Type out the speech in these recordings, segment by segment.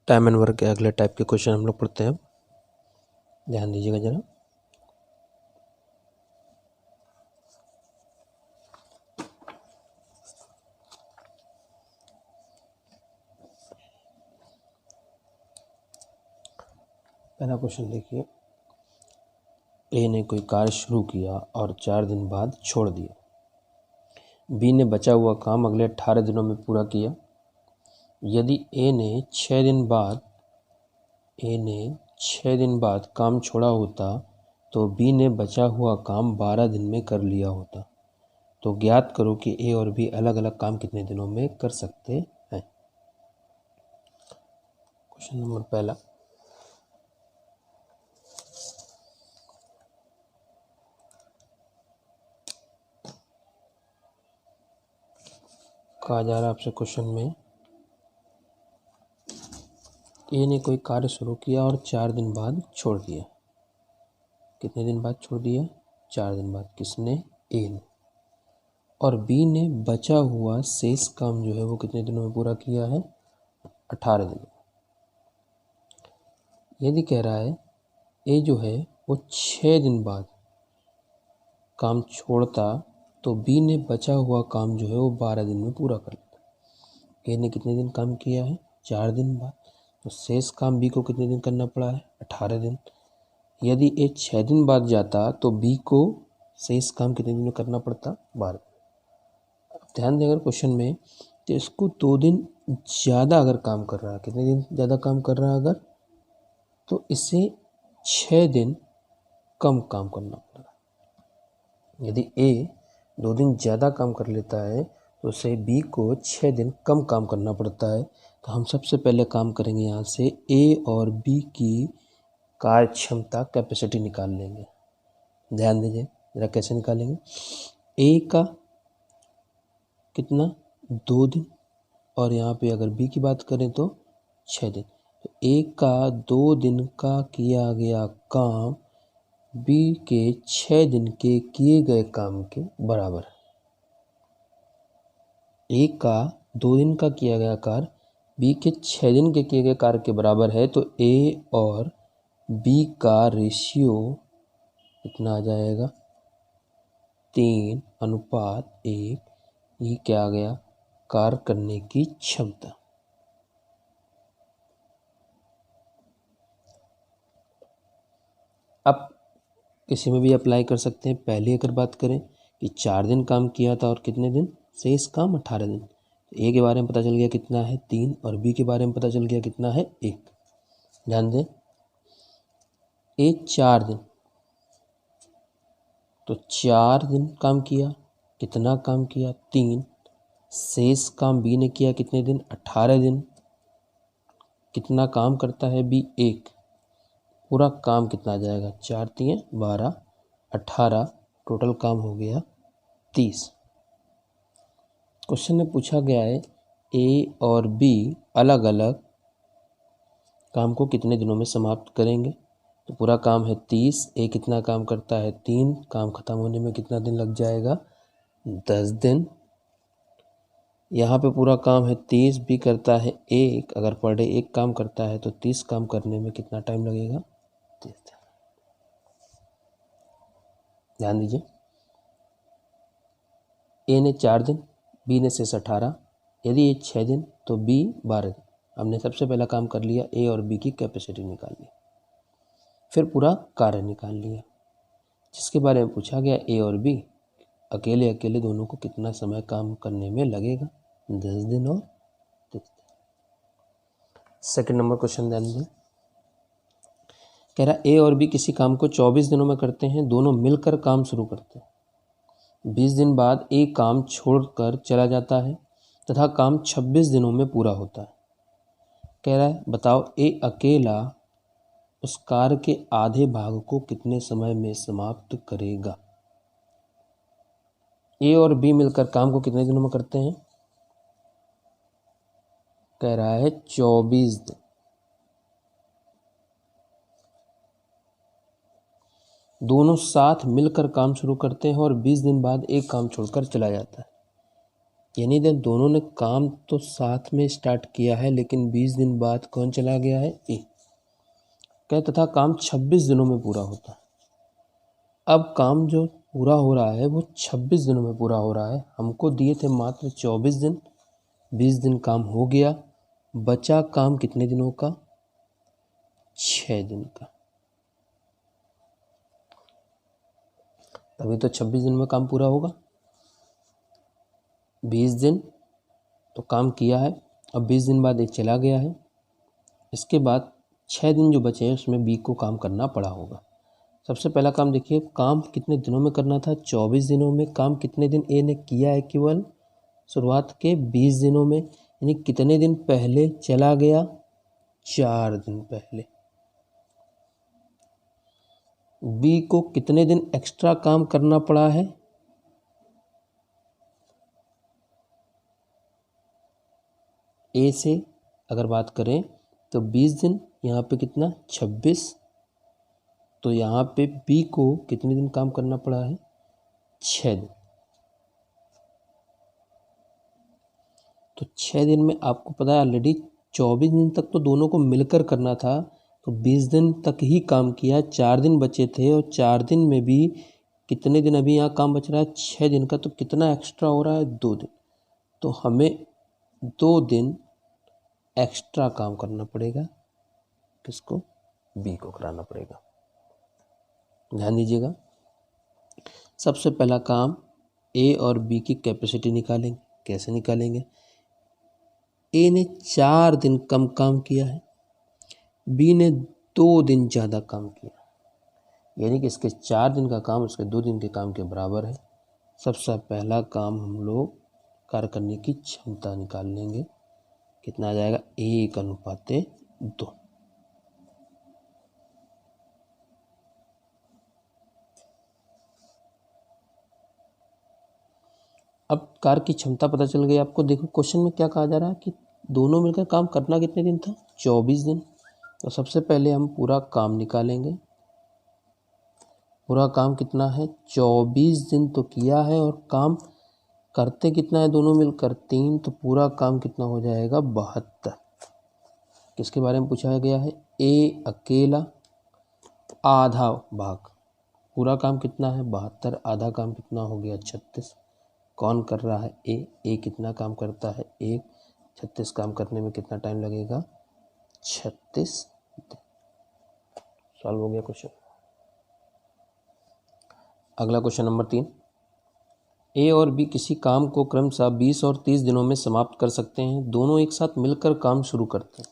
Time and work के अगले type के क्वेश्चन हम लोग पढ़ते हैं। ध्यान दीजिएगा जरा। पहला क्वेश्चन देखिए, ए ने कोई कार्य शुरू किया और 4 दिन बाद छोड़ दिया। बी ने बचा हुआ काम अगले 18 दिनों में पूरा किया। यदि ए ने 6 दिन बाद काम छोड़ा होता तो बी ने बचा हुआ काम 12 दिन में कर लिया होता। तो ज्ञात करो कि ए और बी अलग अलग काम कितने दिनों में कर सकते हैं। क्वेश्चन नंबर पहला, कहा जा रहा है आपसे क्वेश्चन में, ए ने कोई कार्य शुरू किया और 4 दिन बाद छोड़ दिया। कितने दिन बाद छोड़ दिया? 4 दिन बाद। किसने? ए ने। और बी ने बचा हुआ शेष काम जो है वो कितने दिनों में पूरा किया है? 18 दिन। यदि कह रहा है ए जो है वो 6 दिन बाद काम छोड़ता तो बी ने बचा हुआ काम जो है वो 12 दिन में पूरा कर लेता। ए ने कितने दिन काम किया है? 4 दिन बाद। तो शेष काम बी को कितने दिन करना पड़ा है? 18 दिन। यदि ए 6 दिन बाद जाता तो बी को शेष काम कितने दिन में करना पड़ता? 12। अब ध्यान दें अगर क्वेश्चन में, तो इसको 2 दिन ज़्यादा अगर काम कर रहा है, कितने दिन ज़्यादा काम कर रहा है अगर, तो इसे 6 दिन कम काम करना पड़ेगा। यदि ए 2 दिन ज़्यादा काम कर लेता है तो उसे बी को 6 दिन कम काम करना पड़ता है। तो हम सबसे पहले काम करेंगे यहाँ से ए और बी की कार्य क्षमता कैपेसिटी निकाल लेंगे। ध्यान दीजिए जरा, कैसे निकालेंगे? ए का कितना? 2 दिन, और यहाँ पे अगर बी की बात करें तो 6 दिन। तो ए का 2 दिन का किया गया काम बी के 6 दिन के किए गए काम के बराबर है। ए का 2 दिन का किया गया कार्य बी के 6 दिन के किए गए कार्य के बराबर है। तो ए और बी का रेशियो कितना आ जाएगा? 3:1। ये क्या आ गया? कार्य करने की क्षमता। अब किसी में भी अप्लाई कर सकते हैं। पहले अगर बात करें कि 4 दिन काम किया था और कितने दिन शेष काम? 18 दिन। ए के बारे में पता चल गया कितना है? 3, और बी के बारे में पता चल गया कितना है? 1। ध्यान दें, ए 4 दिन, तो 4 दिन काम किया। कितना काम किया? 3। शेष काम बी ने किया कितने दिन? 18 दिन। कितना काम करता है बी? 1। पूरा काम कितना आ जाएगा? 4 3 12, 18, टोटल काम हो गया 30। क्वेश्चन में पूछा गया है ए और बी अलग अलग काम को कितने दिनों में समाप्त करेंगे। तो पूरा काम है 30, ए कितना काम करता है? 3। काम खत्म होने में कितना दिन लग जाएगा? 10 दिन। यहाँ पे पूरा काम है 30, बी करता है 1। अगर पर डे 1 काम करता है तो 30 काम करने में कितना टाइम लगेगा? 30 दिन। ध्यान दीजिए, ए ने 4 दिन, बी ने शेष 18। यदि ए 6 दिन तो बी 12 दिन। हमने सबसे पहला काम कर लिया, ए और बी की कैपेसिटी निकाल ली, फिर पूरा कार्य निकाल लिया जिसके बारे में पूछा गया ए और बी अकेले अकेले दोनों को कितना समय काम करने में लगेगा? 10 दिन और 30 दिन। सेकंड नंबर क्वेश्चन ध्यान दें, कह रहा ए और बी किसी काम को 24 दिनों में करते हैं। दोनों मिलकर काम शुरू करते हैं। 20 दिन बाद ए काम छोड़कर चला जाता है तथा काम 26 दिनों में पूरा होता है। कह रहा है बताओ ए अकेला उस कार्य के आधे भाग को कितने समय में समाप्त करेगा। ए और बी मिलकर काम को कितने दिनों में करते हैं? कह रहा है 24 दिन। दोनों साथ मिलकर काम शुरू करते हैं और 20 दिन बाद एक काम छोड़कर चला जाता है। यानी दोनों ने काम तो साथ में स्टार्ट किया है, लेकिन 20 दिन बाद कौन चला गया है? ए। क्या तथा काम 26 दिनों में पूरा होता है। अब काम जो पूरा हो रहा है वो 26 दिनों में पूरा हो रहा है। हमको दिए थे मात्र 24 दिन। 20 दिन काम हो गया, बचा काम कितने दिनों का? 6 दिन का। तभी तो 26 दिन में काम पूरा होगा। 20 दिन तो काम किया है, अब 20 दिन बाद एक चला गया है, इसके बाद 6 दिन जो बचे हैं उसमें बी को काम करना पड़ा होगा। सबसे पहला काम देखिए, काम कितने दिनों में करना था? 24 दिनों में। काम कितने दिन ए ने किया है? केवल शुरुआत के 20 दिनों में। यानी कितने दिन पहले चला गया? 4 दिन पहले। बी को कितने दिन एक्स्ट्रा काम करना पड़ा है? ए से अगर बात करें तो 20 दिन, यहाँ पे कितना? 26। तो यहाँ पे बी को कितने दिन काम करना पड़ा है? 6 दिन। तो 6 दिन में आपको पता है ऑलरेडी 24 दिन तक तो दोनों को मिलकर करना था, तो 20 दिन तक ही काम किया। 4 दिन बचे थे और 4 दिन में भी कितने दिन अभी यहाँ काम बच रहा है? 6 दिन का। तो कितना एक्स्ट्रा हो रहा है? 2 दिन। तो हमें 2 दिन एक्स्ट्रा काम करना पड़ेगा। किसको? बी को कराना पड़ेगा। ध्यान दीजिएगा, सबसे पहला काम ए और बी की कैपेसिटी निकालेंगे। कैसे निकालेंगे? ए ने 4 दिन कम काम किया है, बी ने 2 दिन ज़्यादा काम किया, यानी कि इसके 4 दिन का काम उसके 2 दिन के काम के बराबर है। सबसे पहला काम हम लोग कार्य करने की क्षमता निकाल लेंगे। कितना आ जाएगा? 1:2। अब कार्य की क्षमता पता चल गई आपको। देखो क्वेश्चन में क्या कहा जा रहा है कि दोनों मिलकर काम करना कितने दिन था? 24 दिन। तो सबसे पहले हम पूरा काम निकालेंगे। पूरा काम कितना है? 24 दिन तो किया है, और काम करते कितना है दोनों मिलकर? 3। तो पूरा काम कितना हो जाएगा? 72। किसके बारे में पूछा गया है? ए अकेला आधा भाग। पूरा काम कितना है? 72। आधा काम कितना हो गया? 36। कौन कर रहा है? ए कितना काम करता है? 1। 36 काम करने में कितना टाइम लगेगा? 36 दिन। सॉल्व हो गया क्वेश्चन। अगला क्वेश्चन नंबर 3। ए और बी किसी काम को क्रमशः 20 और 30 दिनों में समाप्त कर सकते हैं। दोनों एक साथ मिलकर काम शुरू करते हैं।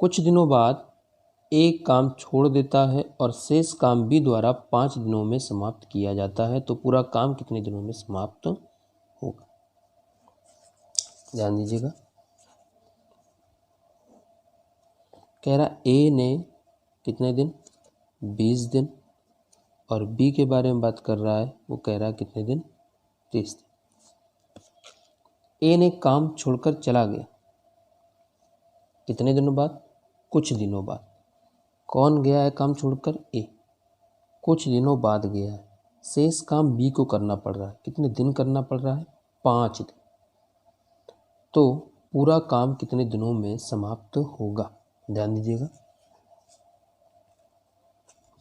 कुछ दिनों बाद ए काम छोड़ देता है और शेष काम बी द्वारा 5 दिनों में समाप्त किया जाता है। तो पूरा काम कितने दिनों में समाप्त होगा? ध्यान दीजिएगा, कह रहा ए ने कितने दिन? 20 दिन। और बी के बारे में बात कर रहा है, वो कह रहा है कितने दिन? 30 दिन। ए ने काम छोड़कर चला गया कितने दिनों बाद? कुछ दिनों बाद। कौन गया है काम छोड़कर? ए। कुछ दिनों बाद गया है। शेष काम बी को करना पड़ रहा है। कितने दिन करना पड़ रहा है? 5 दिन। तो पूरा काम कितने दिनों में समाप्त होगा? ध्यान दीजिएगा,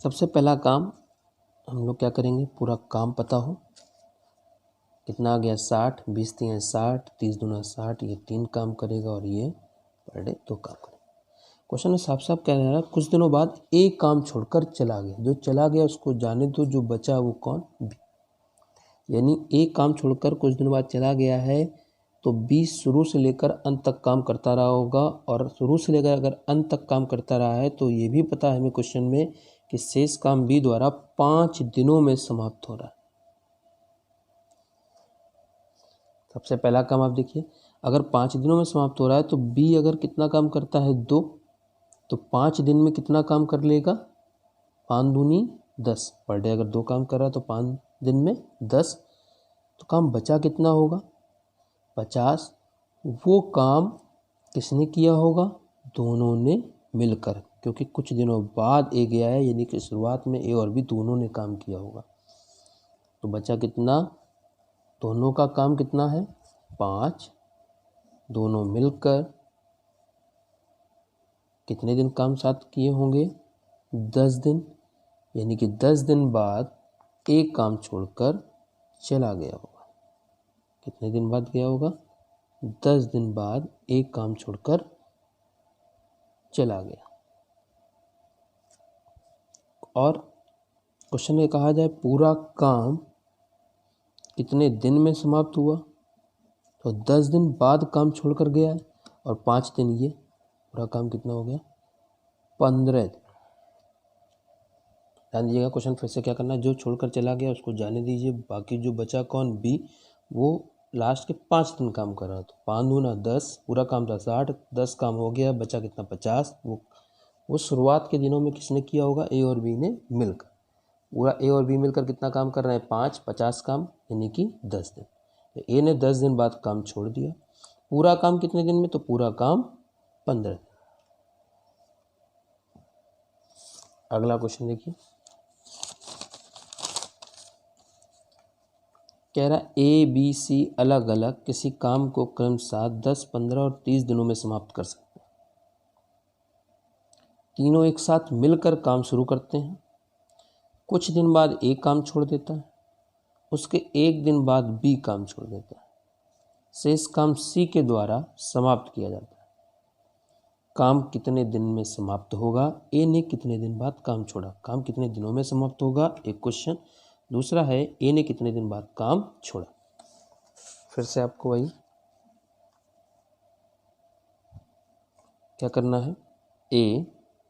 सबसे पहला काम हम लोग क्या करेंगे? पूरा काम पता हो कितना आ गया? 60। 20 3 60, 30 दूना 60। ये 3 काम करेगा और ये पर डे 2 काम करेगा। क्वेश्चन में साफ साफ कह रहा है कुछ दिनों बाद एक काम छोड़कर चला गया। जो चला गया उसको जाने दो, जो बचा वो कौन? बी। यानी एक काम छोड़कर कुछ दिनों बाद चला गया है, तो बी शुरू से लेकर अंत तक काम करता रहा होगा। और शुरू से लेकर अगर अंत तक काम करता रहा है तो ये भी पता है हमें क्वेश्चन में कि शेष काम बी द्वारा 5 दिनों में समाप्त हो रहा है। सबसे पहला काम आप देखिए, अगर 5 दिनों में समाप्त हो रहा है तो बी अगर कितना काम करता है? 2। तो 5 दिन में कितना काम कर लेगा? 5 दूनी 10। पर डे अगर 2 काम कर रहा है तो 5 दिन में 10। तो काम बचा कितना होगा? 50। वो काम किसने किया होगा? दोनों ने मिलकर, क्योंकि कुछ दिनों बाद ए गया है, यानी कि शुरुआत में ए और बी दोनों ने काम किया होगा। तो बचा कितना? दोनों का काम कितना है? 5, दोनों मिलकर कितने दिन काम साथ किए होंगे? 10 दिन। यानी कि 10 दिन बाद एक काम छोड़कर चला गया होगा। कितने दिन बाद गया होगा? 10 दिन बाद एक काम छोड़कर चला गया। और क्वेश्चन में कहा जाए पूरा काम कितने दिन में समाप्त हुआ, तो 10 दिन बाद काम छोड़कर गया है और 5 दिन ये, पूरा काम कितना हो गया? 15 दिन। ध्यान दीजिएगा, क्वेश्चन फिर से क्या करना है, जो छोड़कर चला गया उसको जाने दीजिए, बाकी जो बचा कौन? बी, वो लास्ट के 5 दिन काम कर रहा था। 5 दूना 10, पूरा काम था 60, 10 काम हो गया, बचा कितना? 50। वो शुरुआत के दिनों में किसने किया होगा? ए और बी ने मिलकर। पूरा ए और बी मिलकर कितना काम कर रहे हैं? 5, 50 काम, यानी कि 10 दिन। तो ए ने 10 दिन बाद काम छोड़ दिया। पूरा काम कितने दिन में? तो पूरा काम 15 दिन। अगला क्वेश्चन देखिए, कह रहा ए बी सी अलग अलग किसी काम को क्रमशः 10, 15 और 30 दिनों में समाप्त कर सकते हैं। तीनों एक साथ मिलकर काम शुरू करते हैं, कुछ दिन बाद एक काम छोड़ देता है, उसके एक दिन बाद बी काम छोड़ देता है, शेष काम सी के द्वारा समाप्त किया जाता है। काम कितने दिन में समाप्त होगा? ए ने कितने दिन बाद काम छोड़ा, काम कितने दिनों में समाप्त होगा? एक क्वेश्चन। दूसरा है ए ने कितने दिन बाद काम छोड़ा। फिर से आपको वही क्या करना है, ए,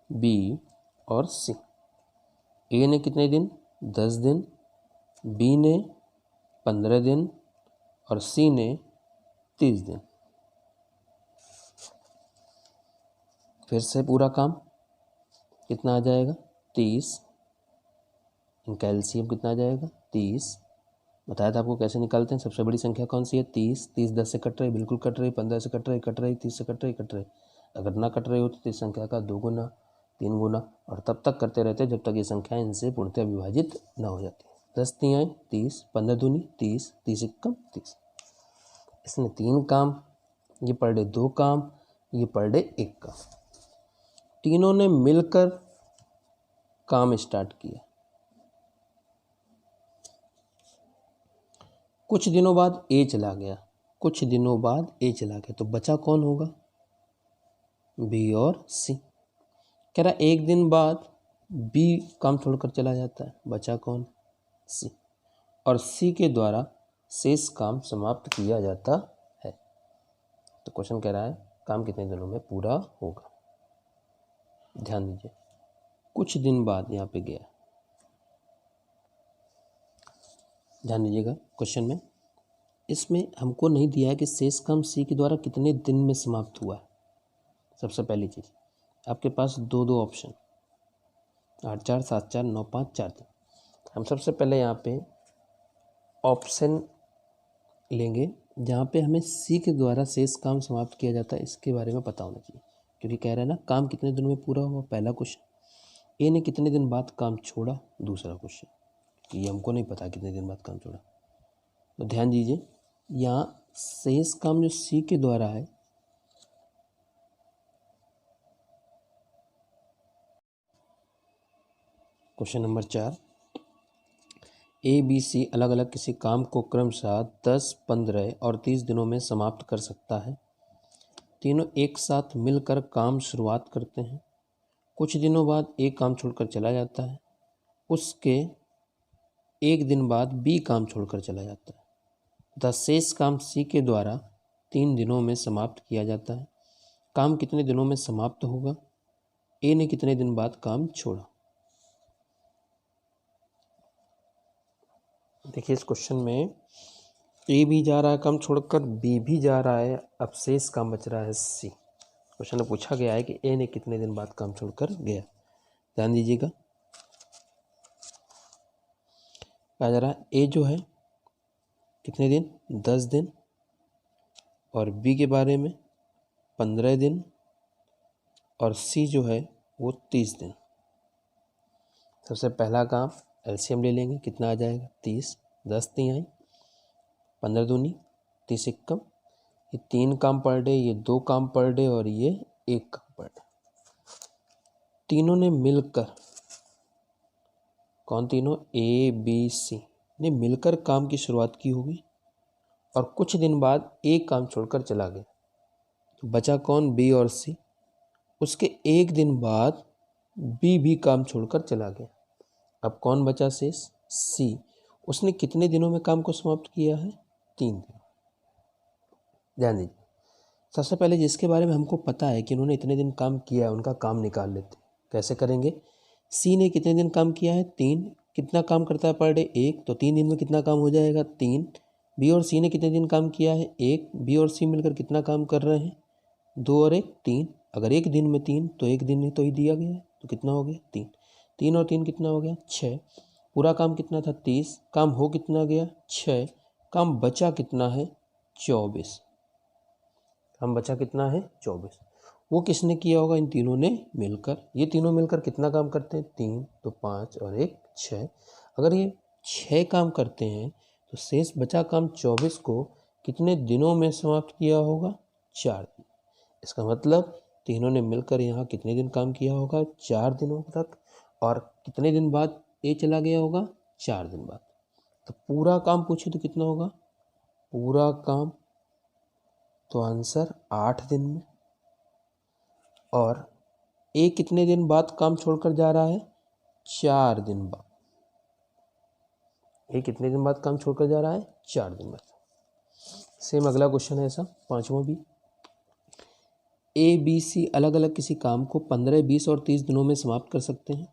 बी और सी। ए ने कितने दिन? 10 दिन, बी ने 15 दिन और सी ने 30 दिन। फिर से पूरा काम कितना आ जाएगा? 30। इनका एलसीएम कितना आ जाएगा? 30। बताया था आपको कैसे निकालते हैं। सबसे बड़ी संख्या कौन सी है? 30। 30 10 से कट रही, बिल्कुल कट रही, 15 से कट रही, 30 से कट रही, कट रही। अगर ना कट रही हो तो इस संख्या का 2 गुना, 3 गुना, और तब तक करते रहते जब तक ये संख्या इनसे पूर्णतः विभाजित ना हो जाती। 10 3 30, 15 दूनी 30, 30 एकम 30। इसने 3 काम, ये पर डे 2 काम, ये पर डे 1 काम। तीनों ने मिलकर काम स्टार्ट किया। कुछ दिनों बाद ए चला गया, कुछ दिनों बाद ए चला गया, तो बचा कौन होगा? बी और सी। कह रहा एक दिन बाद बी काम छोड़कर चला जाता है, बचा कौन? सी। और सी के द्वारा शेष काम समाप्त किया जाता है। तो क्वेश्चन कह रहा है काम कितने दिनों में पूरा होगा। ध्यान दीजिए, कुछ दिन बाद यहाँ पे गया। ध्यान दीजिएगा क्वेश्चन में, इसमें हमको नहीं दिया है कि शेष काम सी के द्वारा कितने दिन में समाप्त हुआ है। सबसे पहली चीज़, आपके पास दो ऑप्शन, 8 4 7 4 9 5 4 दिन। हम सबसे पहले यहाँ पे ऑप्शन लेंगे जहाँ पे हमें सी के द्वारा शेष काम समाप्त किया जाता है, इसके बारे में पता होना चाहिए, क्योंकि कह रहा है ना काम कितने दिनों में पूरा हुआ, पहला क्वेश्चन। ए ने कितने दिन बाद काम छोड़ा, दूसरा क्वेश्चन, कि ये हमको नहीं पता कितने दिन बाद काम छोड़ा। तो ध्यान दीजिए, यहाँ शेष काम जो सी के द्वारा है, question number 4, A B C अलग अलग किसी काम को क्रमशः 10, 15 और 30 दिनों में समाप्त कर सकता है। तीनों एक साथ मिलकर काम शुरुआत करते हैं, कुछ दिनों बाद एक काम छोड़कर चला जाता है, उसके एक दिन बाद बी काम छोड़कर चला जाता है, तथा शेष काम सी के द्वारा 3 दिनों में समाप्त किया जाता है। काम कितने दिनों में समाप्त होगा? ए ने कितने दिन बाद काम छोड़ा। देखिए इस क्वेश्चन में ए भी जा रहा है काम छोड़कर, बी भी जा रहा है, अब शेष काम बच रहा है सी। क्वेश्चन में पूछा गया है कि ए ने कितने दिन बाद काम छोड़कर गया। ध्यान दीजिएगा, कहा जा रहा है ए जो है कितने दिन? 10 दिन, और बी के बारे में 15 दिन, और सी जो है वो 30 दिन। सबसे पहला काम एलसीएम ले लेंगे, कितना आ जाएगा? 30। 10 3 15 दूनी 30 एकम ये 3 काम पर डे, ये 2 काम पर डे और ये 1 काम पर डे। तीनों ने मिलकर, कौन तीनों, ए बी सी ने मिलकर काम की शुरुआत की होगी और कुछ दिन बाद एक काम छोड़कर चला गया, तो बचा कौन, बी और सी। उसके एक दिन बाद बी भी काम छोड़कर चला गया, अब कौन बचा शेष, सी। उसने कितने दिनों में काम को समाप्त किया है, 3 दिन। ध्यान दीजिए, सबसे पहले जिसके बारे में हमको पता है कि उन्होंने इतने दिन काम किया है, उनका काम निकाल लेते हैं। कैसे करेंगे, सी ने कितने दिन काम किया है, 3। कितना काम करता है पर डे, 1, तो 3 दिन में कितना काम हो जाएगा, 3। बी और सी ने कितने दिन काम किया है, 1। बी और सी मिलकर कितना काम कर रहे हैं, 2 और 1, 3। अगर एक दिन में 3 तो एक दिन में तो ही दिया गया है, तो कितना हो गया, 3। 3 और 3 कितना हो गया, 6। पूरा काम कितना था, 30। काम हो कितना गया, 6। काम बचा कितना है, 24। काम बचा कितना है, 24। वो किसने किया होगा, इन तीनों ने मिलकर। ये तीनों मिलकर कितना काम करते हैं, 3, तो 5 और 1, 6। अगर ये 6 काम करते हैं तो शेष बचा काम 24 को कितने दिनों में समाप्त किया होगा, 4 दिन। इसका मतलब तीनों ने मिलकर यहाँ कितने दिन काम किया होगा, 4 दिनों तक। और कितने दिन बाद ये चला गया होगा, 4 दिन बाद। तो पूरा काम पूछे तो कितना होगा, पूरा काम, तो आंसर 8 दिन में। और ए कितने दिन बाद काम छोड़कर जा रहा है, 4 दिन बाद। ए कितने दिन बाद काम छोड़कर जा रहा है, 4 दिन बाद। सेम अगला क्वेश्चन है ऐसा, 5वां भी। ए बी सी अलग अलग किसी काम को 15, 20 और 30 दिनों में समाप्त कर सकते हैं।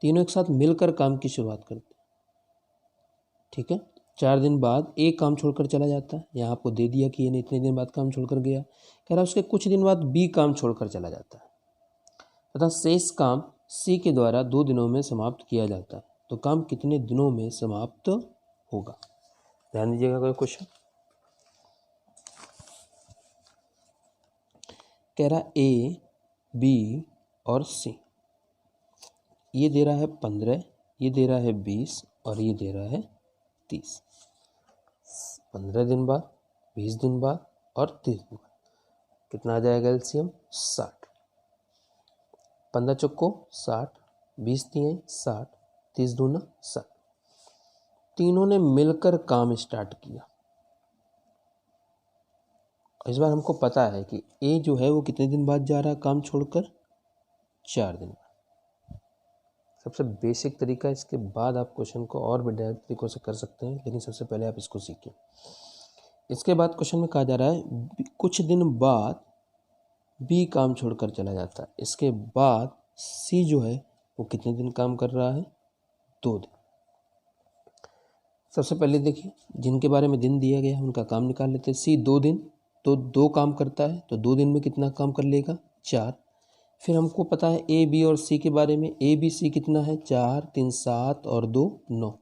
तीनों एक साथ मिलकर काम की शुरुआत करते हैं, ठीक है। 4 दिन बाद एक काम छोड़कर चला जाता है, यहाँ आपको दे दिया कि ये इतने दिन बाद काम छोड़कर गया। कह रहा उसके कुछ दिन बाद बी काम छोड़कर चला जाता है तथा शेष काम सी के द्वारा 2 दिनों में समाप्त किया जाता है, तो काम कितने दिनों में समाप्त होगा। ध्यान दीजिएगा, कोई क्वेश्चन कह रहा ए बी और सी, ये दे रहा है 15, ये दे रहा है 20 और ये दे रहा है 30। 15 दिन बाद, 20 दिन बाद और 30 दिन बाद कितना आ जाएगा एलसीएम, 60। 15 चौको 60, 20 दिए 60, 30 दूना 60। तीनों ने मिलकर काम स्टार्ट किया। इस बार हमको पता है कि ए जो है वो कितने दिन बाद जा रहा है काम छोड़कर, 4 दिन बाद। सबसे बेसिक तरीका, इसके बाद आप क्वेश्चन को और भी डायरेक्ट तरीकों से कर सकते हैं, लेकिन सबसे पहले आप इसको सीखिए। इसके बाद क्वेश्चन में कहा जा रहा है कुछ दिन बाद बी काम छोड़कर चला जाता है। इसके बाद सी जो है वो कितने दिन काम कर रहा है, 2 दिन। सबसे पहले देखिए, जिनके बारे में दिन दिया गया है उनका काम निकाल लेते हैं। सी 2 दिन, तो 2 काम करता है, तो 2 दिन में कितना काम कर लेगा, 4। फिर हमको पता है ए बी और सी के बारे में। ए बी सी कितना है, 4 3 7 और 2 9।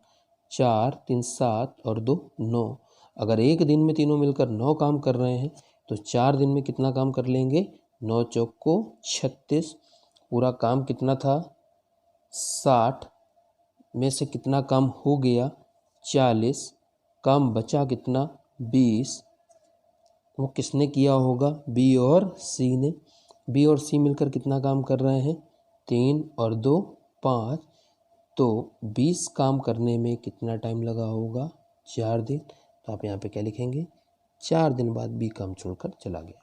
4 3 7 और 2 9। अगर एक दिन में तीनों मिलकर 9 काम कर रहे हैं तो 4 दिन में कितना काम कर लेंगे, 9 चौको 36। पूरा काम कितना था, 60 में से कितना काम हो गया, 40। काम बचा कितना, 20। वो किसने किया होगा, बी और सी ने। बी और सी मिलकर कितना काम कर रहे हैं, 3 और 2 5। तो 20 काम करने में कितना टाइम लगा होगा, 4 दिन। तो आप यहाँ पे क्या लिखेंगे, 4 दिन बाद बी काम छोड़कर चला गया।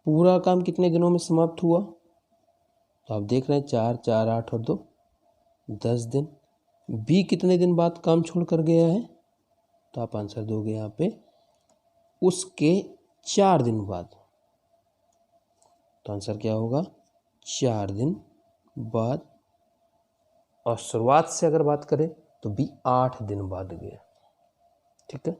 पूरा काम कितने दिनों में समाप्त हुआ, तो आप देख रहे हैं 4 4 8 और 2 10 दिन। बी कितने दिन बाद काम छोड़कर गया है, तो आप आंसर दोगे यहाँ पे उसके 4 दिन बाद। तो आंसर क्या होगा, 4 दिन बाद। और शुरुआत से अगर बात करें तो बी 8 दिन बाद गया, ठीक है।